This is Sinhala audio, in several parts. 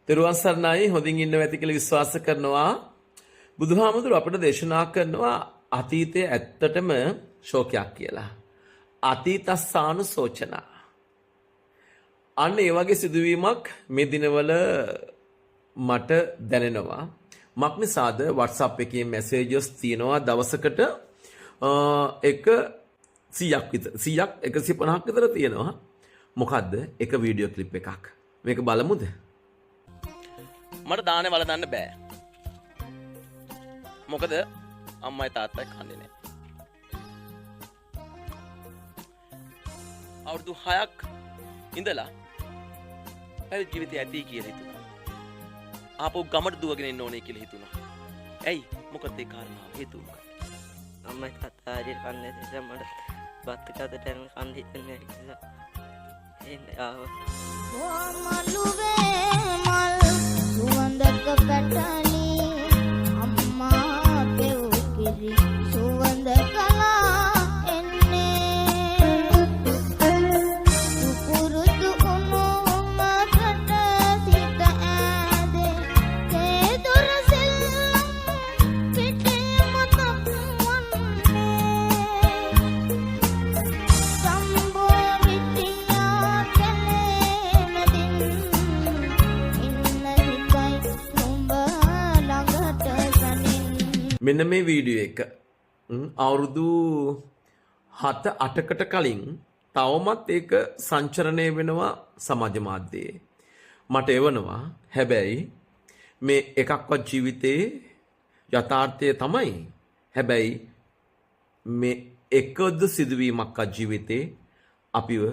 තෙරුවන් සරණයි හොඳින් ඉන්නව ඇති කියලා විශ්වාස කරනවා. බුදුහාමුදුරුවෝ අපිට දේශනා කරනවා අතීතයේ ඇත්තටම ශෝකයක් කියලා. අතීතස්සානුසෝචනා. අන්න ඒ වගේ සිදුවීමක් මේ දිනවල මට දැනෙනවා. මක් නිසාද WhatsApp එකේ මැසේජස් තියෙනවා දවසකට එක 100ක් විතර 100ක් 150ක් විතර තියෙනවා. මොකද්ද? එක වීඩියෝ ක්ලිප් එකක්. මේක බලමුද? මට දානේ වලදන්න බෑ. මොකද අම්මයි තාත්තයි කන්නේ නැහැ. අවුරුදු 6ක් ඉඳලා පැවිදි ජීවිතය ඇති කියලා හිතුණා. ආපහු ගමට දුවගෙන එන්න ඕනේ කියලා හිතුණා. ඇයි? මොකද ඒ කාරණාව හේතුව මොකක්ද? අම්මයි තාත්තා හරියට කන්නේ නැහැ. මට බත් එකකට යන කන් හිතෙන්නේ නැහැ. එන්නේ ආවා. සුවඳක පැටලි අම්මා පෙව්කිරි සුවඳ කලා එන්නේ සුපුරුදු උණුමකට සිට ඈදේ තේ දොර සෙල්ලම් පිටේ මතක්වන්නේ සම්බෝ විද්‍යා කලේ මදින් මෙන්න මේ වීඩියෝ එක අවුරුදු 7-8කට කලින් තවමත් ඒක සංචරණය වෙනවා සමාජ මාධ්‍යයේ. මට එවනවා. හැබැයි මේ එකක්වත් ජීවිතේ යථාර්ථය තමයි. හැබැයි මේ එකද සිදුවීමක්වත් ජීවිතේ අපිව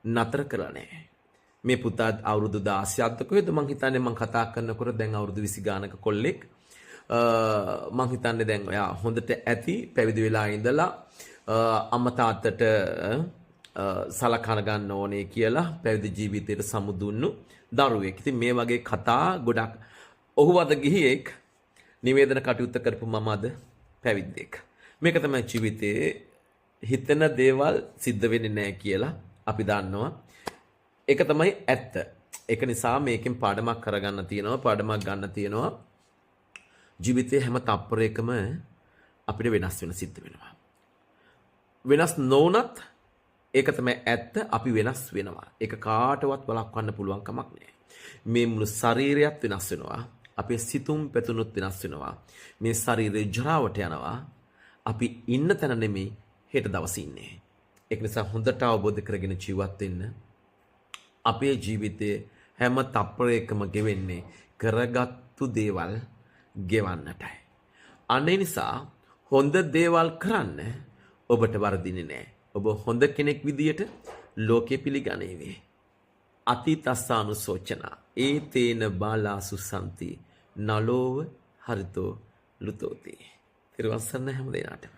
නතර කරලා නැහැ. මේ පුතා අවුරුදු 16ක්ද කොහෙද මං හිතන්නේ මං කතා කරනකොට දැන් අවුරුදු 20 ගානක කොල්ලෙක්. මං හිතන්නේ දැන් ඔයා හොඳට ඇති පැවිදි වෙලා ඉඳලා අම්මා තාත්තට සලකන ගන්න ඕනේ කියලා පැවිදි ජීවිතයට සමුදුන්නු දරුවෙක්. ඉතින් මේ වගේ කතා ගොඩක් ඔහු අද ගිහියෙක් නිවේදන කටයුත්ත කරපු මම අද පැවිද්දෙක්. මේක තමයි ජීවිතේ හිතන දේවල් සිද්ධ වෙන්නේ නැහැ කියලා අපි දන්නවා. ඒක තමයි ඇත්ත. ඒක නිසා මේකෙන් පාඩමක් කරගන්න තියෙනවා, පාඩමක් ගන්න තියෙනවා. ජීවිතයේ හැම තප්පරයකම අපිට වෙනස් වෙන සිද්ධ වෙනවා. වෙනස් නොවුනත් ඒක තමයි ඇත්ත. අපි වෙනස් වෙනවා. ඒක කාටවත් වළක්වන්න පුළුවන් කමක් නැහැ. මේ මුළු ශරීරයත් වෙනස් වෙනවා. අපේ සිතුම් පැතුනුත් වෙනස් වෙනවා. මේ ශරීරය ජරාවට යනවා. අපි ඉන්න තැන නෙමෙයි හෙට දවසේ ඉන්නේ. ඒක නිසා හොඳට අවබෝධ කරගෙන ජීවත් වෙන්න. අපේ ජීවිතයේ හැම තප්පරයකම ගෙවෙන්නේ කරගත්තු දේවල් ගෙවන්නටයි. අනේ නිසා හොඳ දේවල් කරන්න ඔබට වරදින්නේ නැහැ. ඔබ හොඳ කෙනෙක් විදියට ලෝකෙ පිළිගනීවි. අතීතස්සානුසෝචනා ඒතේන බාලාසු සම්ති නලෝව හරිතෝ ලුතෝති. ත්‍රිවංශන හැම දෙනාටම